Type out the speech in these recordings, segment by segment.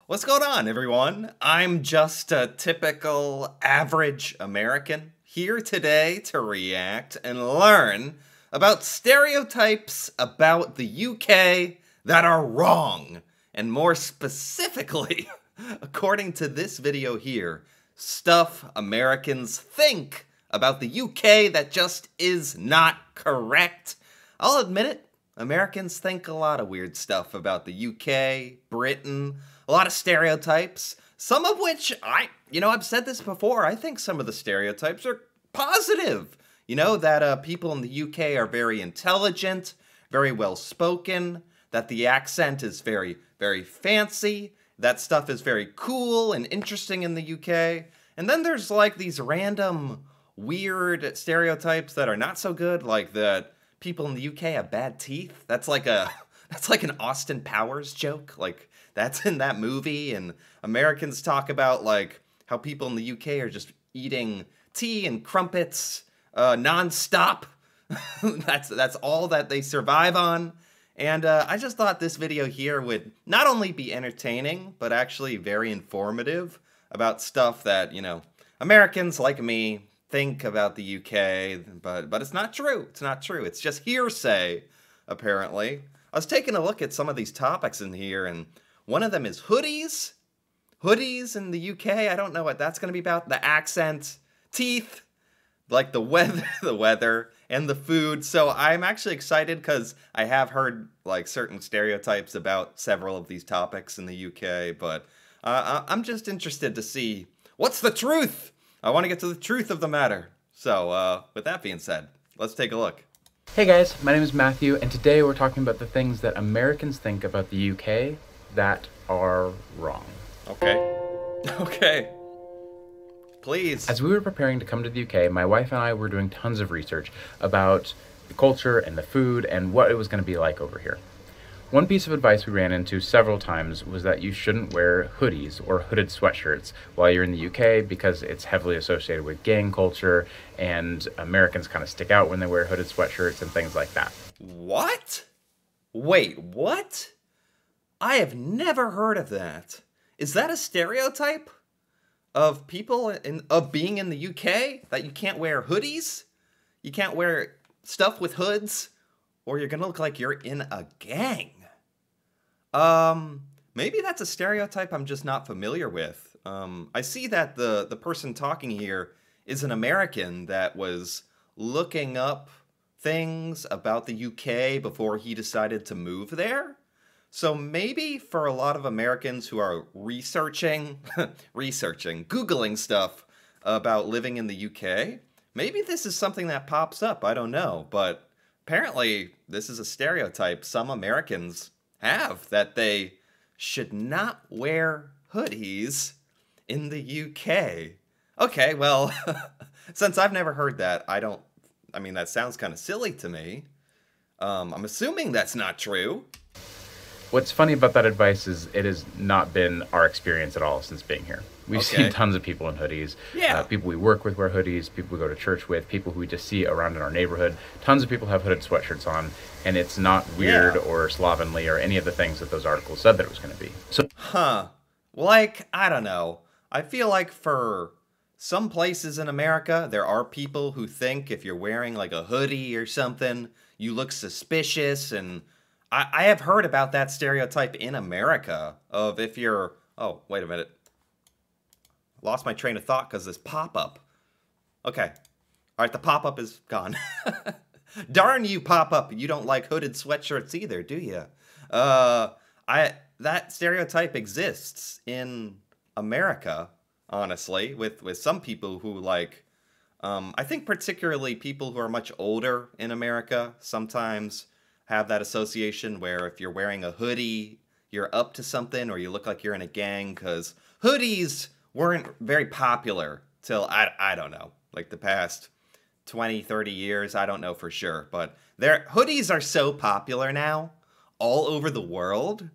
What's going on, everyone? I'm just a typical average American here today to react and learn about stereotypes about the UK that are wrong. And more specifically, according to this video here, stuff Americans think about the UK that just is not correct. I'll admit it, Americans think a lot of weird stuff about the UK, Britain, a lot of stereotypes, some of which I've said this before, I think some of the stereotypes are positive. That people in the UK are very intelligent, very well spoken, that the accent is very, very fancy, that stuff is very cool and interesting in the UK. And then there's like these random weird stereotypes that are not so good, like that people in the UK have bad teeth. That's like an Austin Powers joke. Like that's in that movie, and Americans talk about like how people in the UK are just eating tea and crumpets non-stop. That's all that they survive on. And I just thought this video here would not only be entertaining, but actually very informative about stuff that, Americans like me think about the UK, but it's not true. It's not true. It's just hearsay, apparently. I was taking a look at some of these topics in here, and one of them is hoodies. Hoodies in the UK, I don't know what that's going to be about. The accent, teeth, like the weather, and the food. So I'm actually excited because I have heard like certain stereotypes about several of these topics in the UK, but I'm just interested to see what's the truth. I want to get to the truth of the matter. So with that being said, let's take a look. Hey guys, my name is Matthew, and today we're talking about the things that Americans think about the UK that are wrong. Okay. Please. As we were preparing to come to the UK, my wife and I were doing tons of research about the culture and the food and what it was going to be like over here. One piece of advice we ran into several times was that you shouldn't wear hoodies or hooded sweatshirts while you're in the UK because it's heavily associated with gang culture, and Americans kind of stick out when they wear hooded sweatshirts and things like that. What? Wait, what? I have never heard of that. Is that a stereotype of people of being in the UK, that you can't wear hoodies? You can't wear stuff with hoods, or you're gonna look like you're in a gang? Maybe that's a stereotype I'm just not familiar with. I see that the person talking here is an American that was looking up things about the UK before he decided to move there. So maybe for a lot of Americans who are researching, Googling stuff about living in the UK, maybe this is something that pops up, I don't know. But apparently this is a stereotype some Americans have, that they should not wear hoodies in the UK. Okay, well, since I've never heard that, that sounds kind of silly to me. I'm assuming that's not true. What's funny about that advice is it has not been our experience at all since being here. We've seen tons of people in hoodies. Yeah. People we work with wear hoodies, people we go to church with, people who we just see around in our neighborhood. Tons of people have hooded sweatshirts on, and it's not weird or slovenly or any of the things that those articles said that it was going to be. So, Like, I don't know. I feel like for some places in America, there are people who think if you're wearing like a hoodie or something, you look suspicious, and I have heard about that stereotype in America of if you're... Oh, wait a minute. Lost my train of thought because this pop-up. Okay. All right, the pop-up is gone. Darn you, pop-up. You don't like hooded sweatshirts either, do you? That stereotype exists in America, honestly, with some people who like... I think particularly people who are much older in America sometimes have that association where if you're wearing a hoodie, you're up to something, or you look like you're in a gang, because hoodies weren't very popular till, I don't know, like the past 20, 30 years, I don't know for sure, but hoodies are so popular now, all over the world,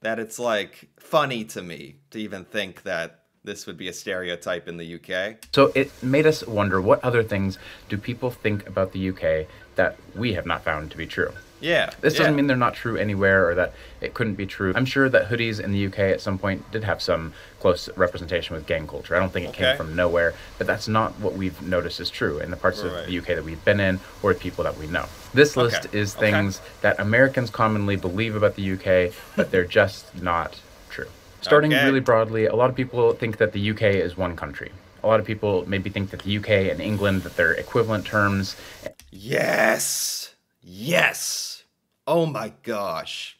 that it's like funny to me to even think that this would be a stereotype in the UK. So it made us wonder, what other things do people think about the UK that we have not found to be true? Yeah. This doesn't mean they're not true anywhere or that it couldn't be true. I'm sure that hoodies in the UK at some point did have some close representation with gang culture. I don't think it came from nowhere, but that's not what we've noticed is true in the parts of the UK that we've been in or people that we know. This list is things that Americans commonly believe about the UK, but they're just not true. Starting really broadly, a lot of people think that the UK is one country. A lot of people maybe think that the UK and England, that they're equivalent terms. Yes! Yes! Oh my gosh.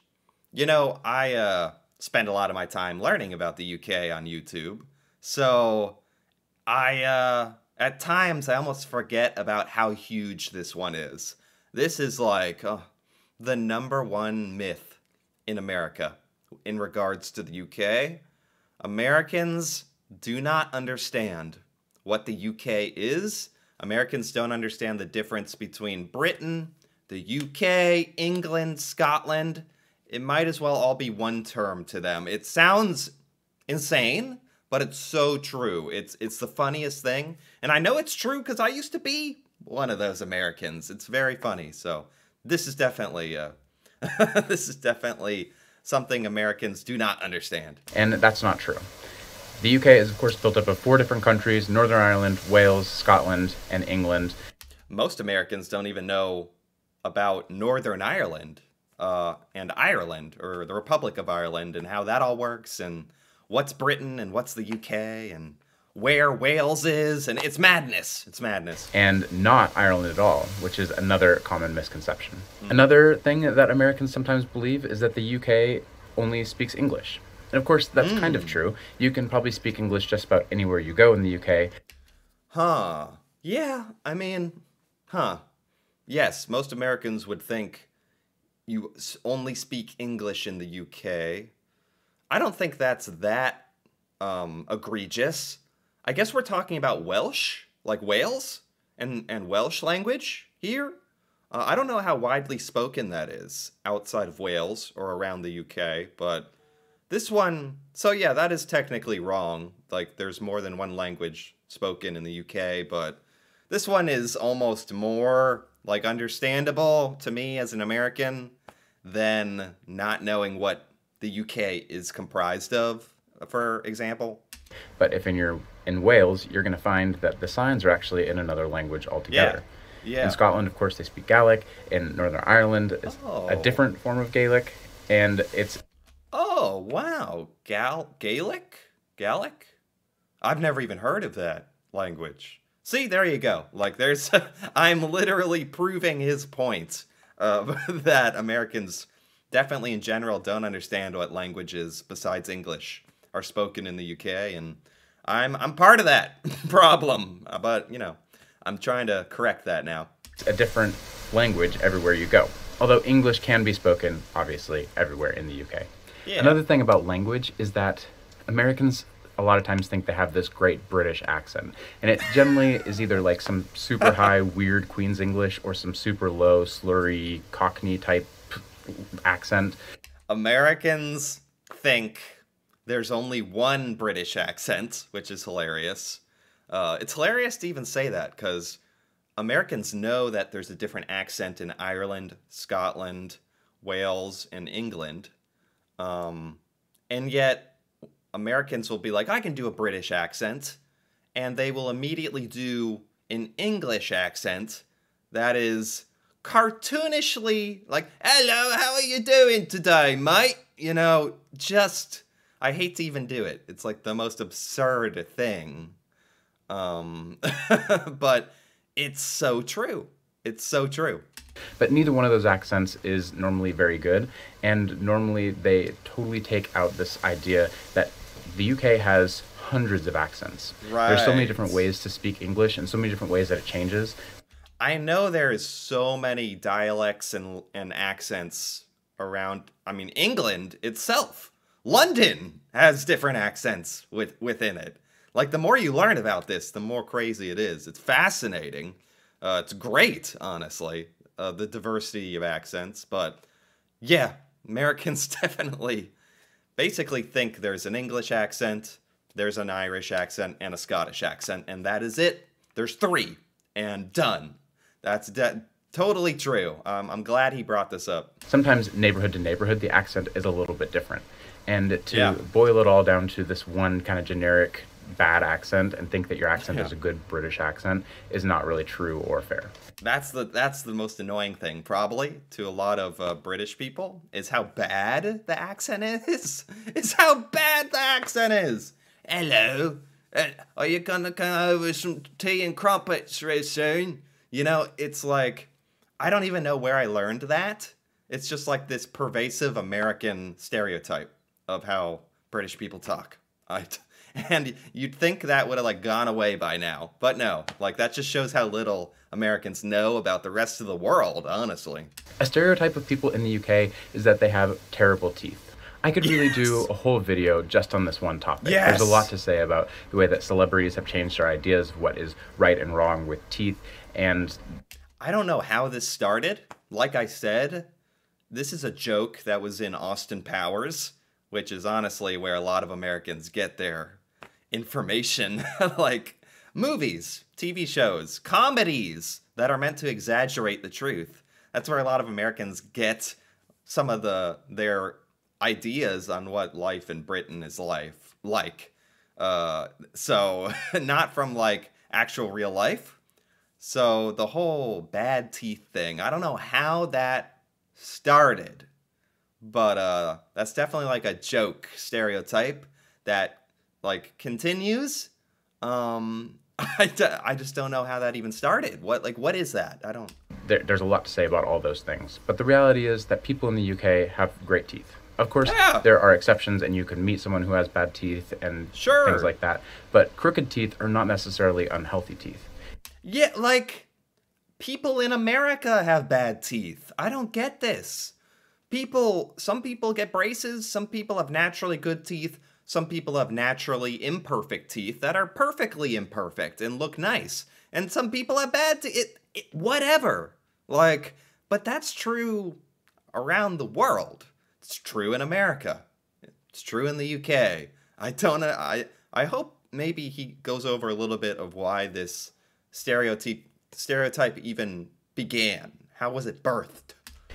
You know, I spend a lot of my time learning about the UK on YouTube. So at times I almost forget about how huge this one is. This is like the #1 myth in America in regards to the UK. Americans do not understand what the UK is. Americans don't understand the difference between Britain, the UK, England, Scotland. It might as well all be one term to them. It sounds insane, but it's so true. It's the funniest thing. And I know it's true because I used to be one of those Americans. It's very funny. So this is definitely this is definitely something Americans do not understand. And that's not true. The UK is, of course, built up of 4 different countries: Northern Ireland, Wales, Scotland, and England. Most Americans don't even know about Northern Ireland and Ireland, or the Republic of Ireland, and how that all works, and what's Britain, and what's the UK, and where Wales is, and it's madness. It's madness. And not Ireland at all, which is another common misconception. Another thing that Americans sometimes believe is that the UK only speaks English. And of course, that's kind of true. You can probably speak English just about anywhere you go in the UK. Yeah, I mean, yes, most Americans would think you only speak English in the UK. I don't think that's that egregious. I guess we're talking about Welsh, like Wales, and Welsh language here. I don't know how widely spoken that is outside of Wales or around the UK, but this one, so yeah, that is technically wrong. Like, there's more than one language spoken in the UK, but this one is almost more, like, understandable to me as an American than not knowing what the UK is comprised of, for example. But if you're in Wales, you're going to find that the signs are actually in another language altogether. Yeah. In Scotland, of course, they speak Gaelic. In Northern Ireland, it's a different form of Gaelic, and it's... Oh, wow. Gaelic? Gaelic? I've never even heard of that language. See, there you go. Like, there's... I'm literally proving his point that Americans definitely in general don't understand what languages besides English are spoken in the UK, and I'm part of that problem. But, you know, I'm trying to correct that now. It's a different language everywhere you go. Although English can be spoken, obviously, everywhere in the UK. Yeah. Another thing about language is that Americans a lot of times think they have this great British accent. And it generally is either like some super high, weird Queen's English or some super low, slurry, Cockney type accent. Americans think there's only one British accent, which is hilarious. It's hilarious to even say that, because Americans know that there's a different accent in Ireland, Scotland, Wales, and England. And yet, Americans will be like, I can do a British accent, and they will immediately do an English accent that is cartoonishly like, hello, how are you doing today, mate? You know, just, I hate to even do it. It's like the most absurd thing. But it's so true. It's so true. But neither one of those accents is normally very good, and normally they totally take out this idea that the UK has hundreds of accents. Right. There's so many different ways to speak English and so many different ways that it changes. I know there is so many dialects and accents around, I mean, England itself. London has different accents within it. Like, the more you learn about this, the more crazy it is. It's fascinating. It's great, honestly, the diversity of accents. But, yeah, Americans definitely basically think there's an English accent, there's an Irish accent and a Scottish accent, and that is it. There's 3, and done. That's totally true. I'm glad he brought this up. Sometimes neighborhood to neighborhood, the accent is a little bit different. And to boil it all down to this one kind of generic bad accent and think that your accent is a good British accent is not really true or fair. That's the most annoying thing, probably, to a lot of British people, is how bad the accent is. Is how bad the accent is. Hello, are you gonna come over some tea and crumpets very soon? You know, it's like, I don't even know where I learned that. It's just like this pervasive American stereotype of how British people talk. And you'd think that would have like gone away by now, but no. Like, that just shows how little Americans know about the rest of the world, honestly. A stereotype of people in the UK is that they have terrible teeth. I could really do a whole video just on this one topic. There's a lot to say about the way that celebrities have changed our ideas of what is right and wrong with teeth, and I don't know how this started. Like I said, this is a joke that was in Austin Powers, which is honestly where a lot of Americans get their information. Like movies, TV shows, comedies that are meant to exaggerate the truth. That's where a lot of Americans get some of their ideas on what life in Britain is like. So not from like actual real life. So the whole bad teeth thing, I don't know how that started, but that's definitely like a joke stereotype that like continues. I just don't know how that even started. What is that? I don't. There's a lot to say about all those things, but the reality is that people in the UK have great teeth. Of course, there are exceptions, and you can meet someone who has bad teeth and things like that. But crooked teeth are not necessarily unhealthy teeth. Yeah, like, people in America have bad teeth. I don't get this. Some people get braces, some people have naturally good teeth, some people have naturally imperfect teeth that are perfectly imperfect and look nice. And some people have bad teeth. Whatever. Like, but that's true around the world. It's true in America. It's true in the UK. I hope maybe he goes over a little bit of why this stereotype even began. How was it birthed?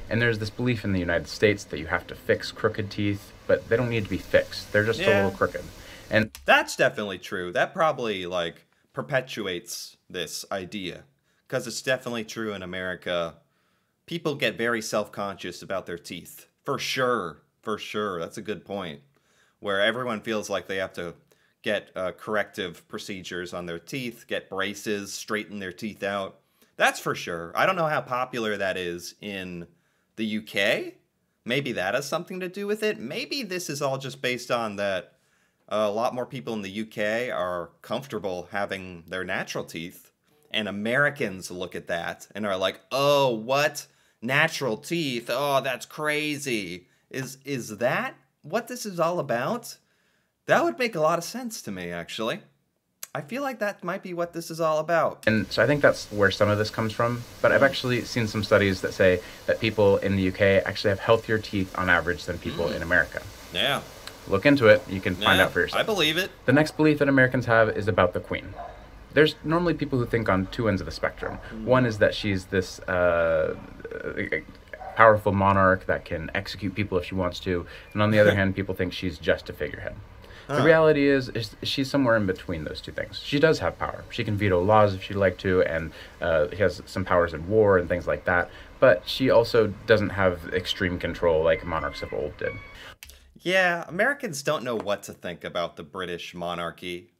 And there's this belief in the United States that you have to fix crooked teeth, but they don't need to be fixed. They're just a little crooked. And that's definitely true. That probably like perpetuates this idea, because it's definitely true in America. People get very self-conscious about their teeth. For sure. That's a good point. Where everyone feels like they have to get corrective procedures on their teeth, get braces, straighten their teeth out. That's for sure. I don't know how popular that is in the UK. Maybe that has something to do with it. Maybe this is all just based on that a lot more people in the UK are comfortable having their natural teeth, and Americans look at that and are like, oh, what? Natural teeth? Oh, that's crazy. Is that what this is all about? That would make a lot of sense to me, actually. I feel like that might be what this is all about. And so I think that's where some of this comes from. But I've actually seen some studies that say that people in the UK actually have healthier teeth on average than people in America. Yeah. Look into it. You can find out for yourself. I believe it. The next belief that Americans have is about the Queen. There's normally people who think on two ends of the spectrum. One is that she's this powerful monarch that can execute people if she wants to. And on the other hand, people think she's just a figurehead. The reality is she's somewhere in between those two things. She does have power. She can veto laws if she'd like to, and has some powers in war and things like that. But she also doesn't have extreme control like monarchs of old did. Yeah, Americans don't know what to think about the British monarchy.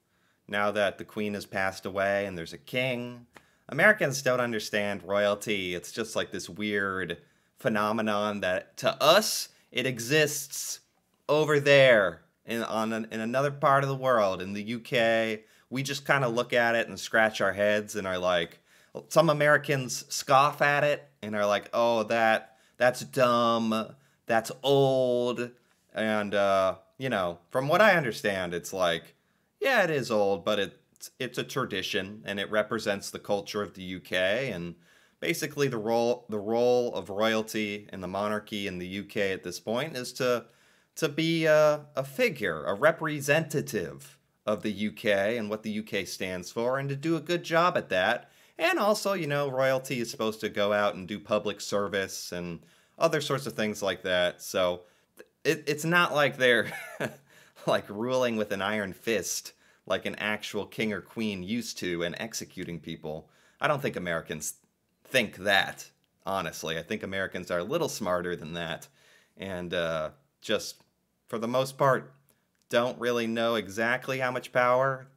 Now that the Queen has passed away and there's a king, Americans don't understand royalty. It's just like this weird phenomenon that, to us, it exists over there. In another part of the world, in the UK, we just kind of look at it and scratch our heads and are like, some Americans scoff at it and are like, oh, that's dumb, that's old. And, from what I understand, it's like, yeah, it is old, but it's a tradition and it represents the culture of the UK. And basically the role of royalty and the monarchy in the UK at this point is to be a figure, a representative of the UK and what the UK stands for, and to do a good job at that. And also, royalty is supposed to go out and do public service and other sorts of things like that. So it's not like they're like ruling with an iron fist like an actual king or queen used to and executing people. I don't think Americans think that, honestly. I think Americans are a little smarter than that, and just, for the most part, don't really know exactly how much power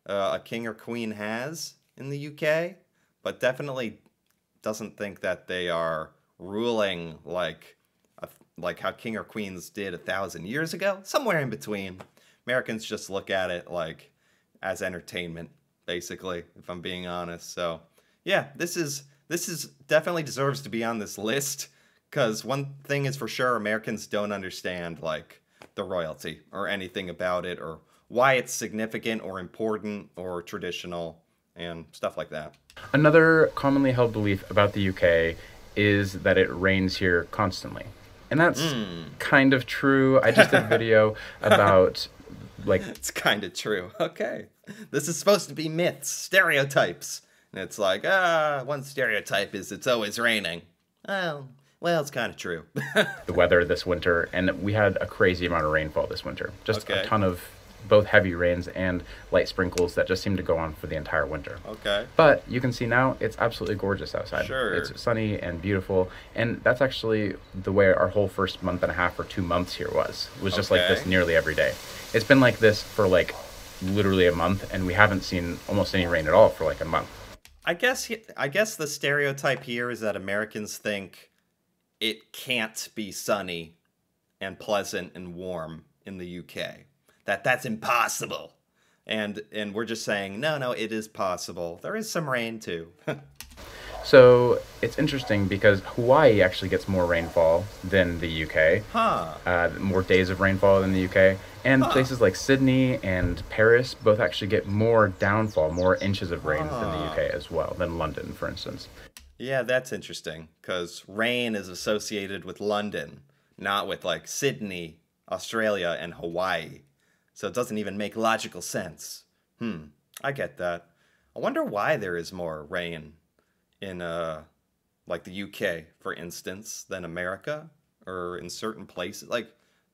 a king or queen has in the UK, but definitely doesn't think that they are ruling like how king or queens did 1,000 years ago. Somewhere in between. Americans just look at it like as entertainment, basically, if I'm being honest. So yeah, this is definitely deserves to be on this list, because one thing is for sure, Americans don't understand like the royalty or anything about it, or why it's significant or important or traditional and stuff like that. Another commonly held belief about the UK is that it rains here constantly. And that's kind of true. I just did a video about It's kind of true. Okay. This is supposed to be myths, stereotypes. And it's like, one stereotype is it's always raining. Oh, well, it's kind of true. the weather this winter, and we had a crazy amount of rainfall this winter. Just Okay. a ton of both heavy rains and light sprinkles that just seemed to go on for the entire winter. Okay. But you can see now it's absolutely gorgeous outside. Sure. It's sunny and beautiful, and that's actually the way our whole first month and a half or 2 months here was just like this Okay. nearly every day. It's been like this for like literally a month, and we haven't seen almost any rain at all for like a month. I guess the stereotype here is that Americans think it can't be sunny and pleasant and warm in the UK. That's impossible. And we're just saying, no, it is possible. There is some rain too. So it's interesting because Hawaii actually gets more rainfall than the UK. More days of rainfall than the UK. And places like Sydney and Paris both actually get more downfall, more inches of rain than the UK as well, than London, for instance. Yeah, that's interesting, because rain is associated with London, not with like Sydney, Australia, and Hawaii. So it doesn't even make logical sense. I get that. I wonder why there is more rain in like the UK, for instance, than America, or in certain places. Like,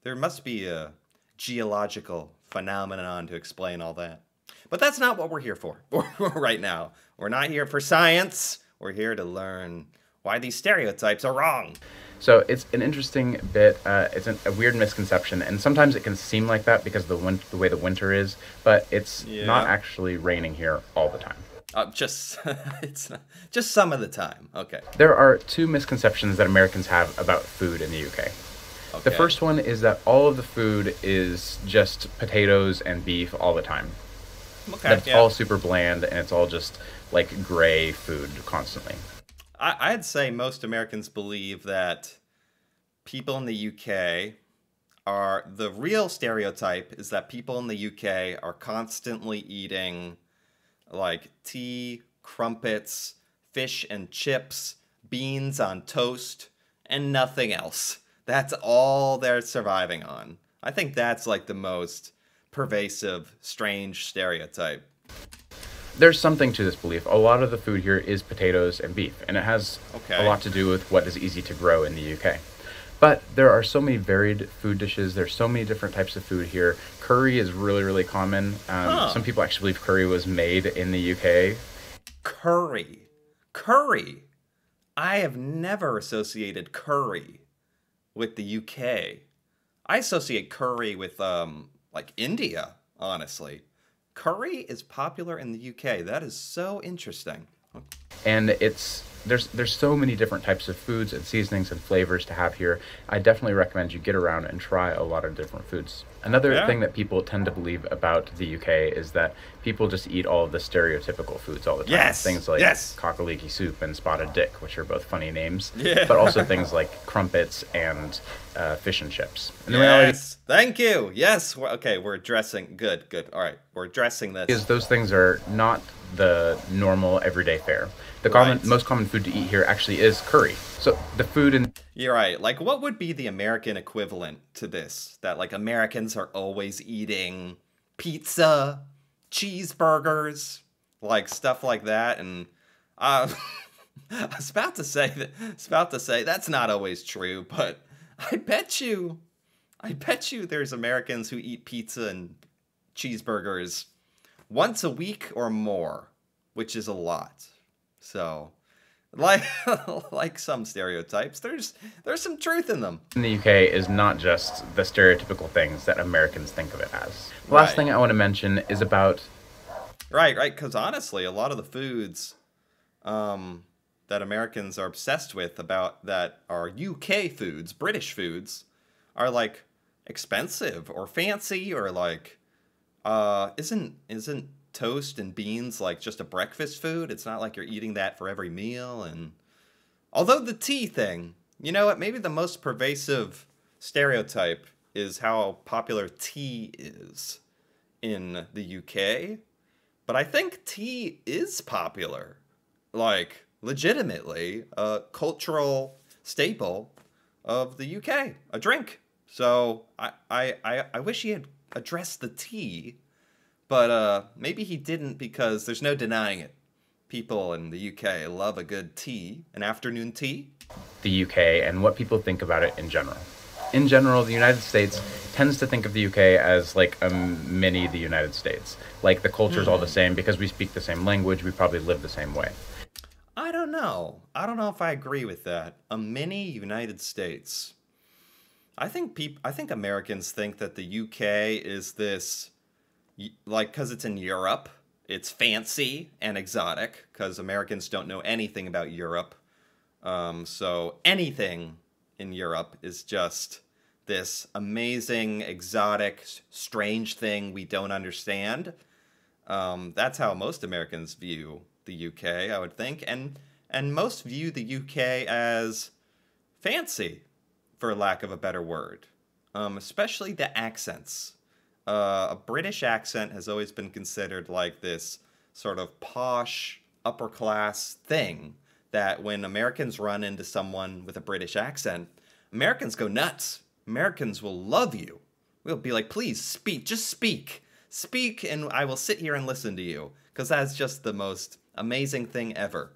there must be a geological phenomenon to explain all that. But that's not what we're here for right now. We're not here for science. We're here to learn why these stereotypes are wrong. So it's an interesting bit. It's a weird misconception, and sometimes it can seem like that because of the way the winter is, but it's not actually raining here all the time. It's not, just some of the time. Okay. There are two misconceptions that Americans have about food in the UK. Okay. The first one is that all of the food is just potatoes and beef all the time. Okay. That's all super bland, and it's all just like gray food constantly. I'd say most Americans believe that people in the UK are, the real stereotype is that people in the UK are constantly eating like tea, crumpets, fish and chips, beans on toast, and nothing else. That's all they're surviving on. I think that's like the most pervasive, strange stereotype. There's something to this belief. A lot of the food here is potatoes and beef, and it has a lot to do with what is easy to grow in the UK. But there are so many varied food dishes. There's so many different types of food here. Curry is really, really common. Some people actually believe curry was made in the UK. Curry. Curry. I have never associated curry with the UK. I associate curry with like India, honestly. Curry is popular in the UK. That is so interesting. And there's so many different types of foods and seasonings and flavors to have here. I definitely recommend you get around and try a lot of different foods. Another thing that people tend to believe about the UK is that people just eat all of the stereotypical foods all the time. Yes. Things like Yes. cockaliki soup and spotted dick, which are both funny names, Yeah. but also things like crumpets and fish and chips. And the Yes. reality Thank you. Yes. We're addressing. Good. All right. We're addressing this. is those things are not the normal everyday fare. The most common food to eat here actually is curry. So the food in You're right. Like, what would be the American equivalent to this? That, like, Americans are always eating pizza cheeseburgers, like stuff like that. And I was about to say that's not always true, but I bet you there's Americans who eat pizza and cheeseburgers once a week or more, which is a lot. So, like like some stereotypes, there's some truth in them. In the UK is not just the stereotypical things that Americans think of it as. The last thing I want to mention is about... Right, because honestly, a lot of the foods that Americans are obsessed with about that are UK foods, British foods, are like expensive or fancy or like isn't toast and beans like just a breakfast food? It's not like you're eating that for every meal. And although the tea thing, you know what, maybe the most pervasive stereotype is how popular tea is in the UK. But I think tea is popular, like legitimately a cultural staple of the UK, a drink. So I wish he had addressed the tea, but maybe he didn't, because there's no denying it. People in the UK love a good tea, an afternoon tea. The UK and what people think about it in general. In general, the United States tends to think of the UK as like a mini the United States. Like the culture's all the same because we speak the same language, we probably live the same way. I don't know. I don't know if I agree with that. A mini United States. I think Americans think that the UK is this, like, because it's in Europe, it's fancy and exotic, because Americans don't know anything about Europe. So anything in Europe is just this amazing, exotic, strange thing we don't understand. That's how most Americans view the UK, I would think, and most view the UK as fancy, for lack of a better word, especially the accents. A British accent has always been considered like this sort of posh, upper class thing that when Americans run into someone with a British accent, Americans go nuts. Americans will love you. We'll be like, please speak, just speak. Speak, and I will sit here and listen to you, because that's just the most amazing thing ever.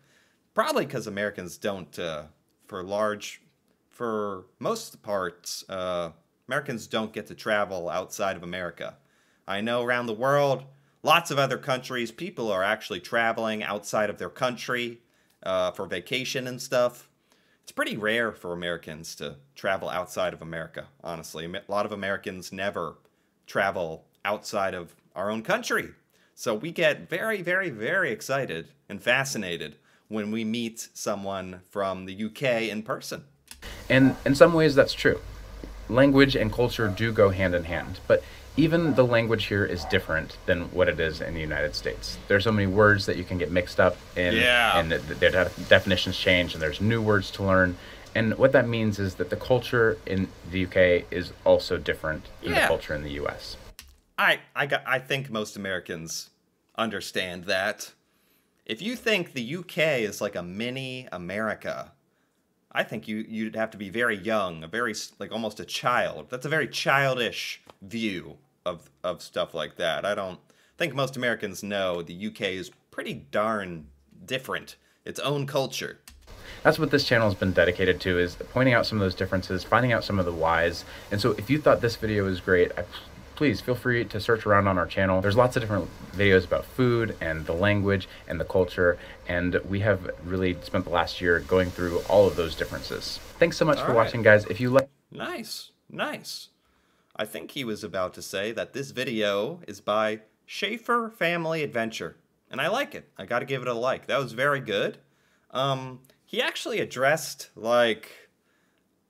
Probably because Americans don't, for most parts, Americans don't get to travel outside of America. I know around the world, lots of other countries, people are actually traveling outside of their country for vacation and stuff. It's pretty rare for Americans to travel outside of America, honestly. A lot of Americans never travel outside of our own country. So we get very, very, very excited and fascinated when we meet someone from the UK in person. And in some ways that's true. Language and culture do go hand in hand, but even the language here is different than what it is in the United States. There's so many words that you can get mixed up in, and their definitions change, and there's new words to learn. And what that means is that the culture in the UK is also different than the culture in the US. I think most Americans understand that. If you think the UK is like a mini America, I think you'd have to be very young, like almost a child. That's a very childish view of stuff like that. I don't think most Americans know the UK is pretty darn different, its own culture. That's what this channel has been dedicated to, is pointing out some of those differences, finding out some of the whys. And so if you thought this video was great, please feel free to search around on our channel. There's lots of different videos about food and the language and the culture, and we have really spent the last year going through all of those differences. Thanks so much for watching, guys. If you like... Nice. I think he was about to say that this video is by Schaefer Family Adventure, and I like it. I gotta give it a like. That was very good. He actually addressed, like,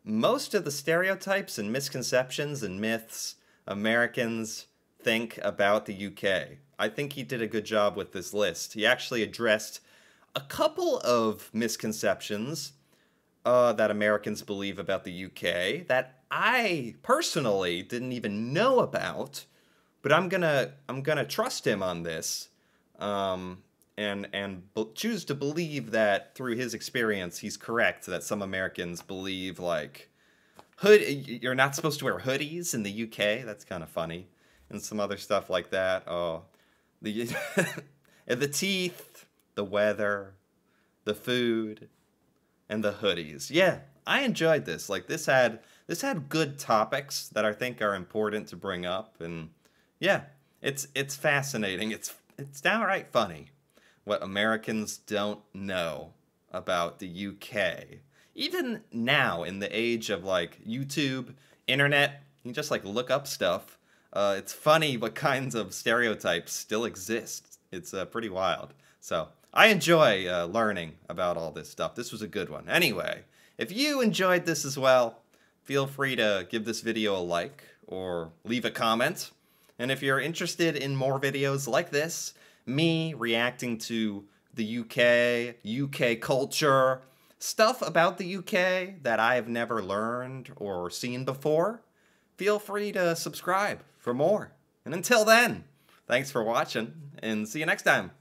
most of the stereotypes and misconceptions and myths Americans think about the UK. I think he did a good job with this list. He actually addressed a couple of misconceptions that Americans believe about the UK that I personally didn't even know about, but I'm gonna trust him on this, and choose to believe that through his experience he's correct, that some Americans believe like you're not supposed to wear hoodies in the UK. That's kind of funny, and some other stuff like that. Oh, The the teeth, the weather, the food, and the hoodies. Yeah, I enjoyed this. Like this had good topics that I think are important to bring up, and yeah, it's fascinating. It's downright funny what Americans don't know about the UK. Even now, in the age of like YouTube, internet, you can just like look up stuff. It's funny what kinds of stereotypes still exist. It's pretty wild. So I enjoy learning about all this stuff. This was a good one. Anyway, if you enjoyed this as well, feel free to give this video a like or leave a comment. And if you're interested in more videos like this, me reacting to the UK culture, stuff about the UK that I've never learned or seen before, feel free to subscribe for more. And until then, thanks for watching, and see you next time.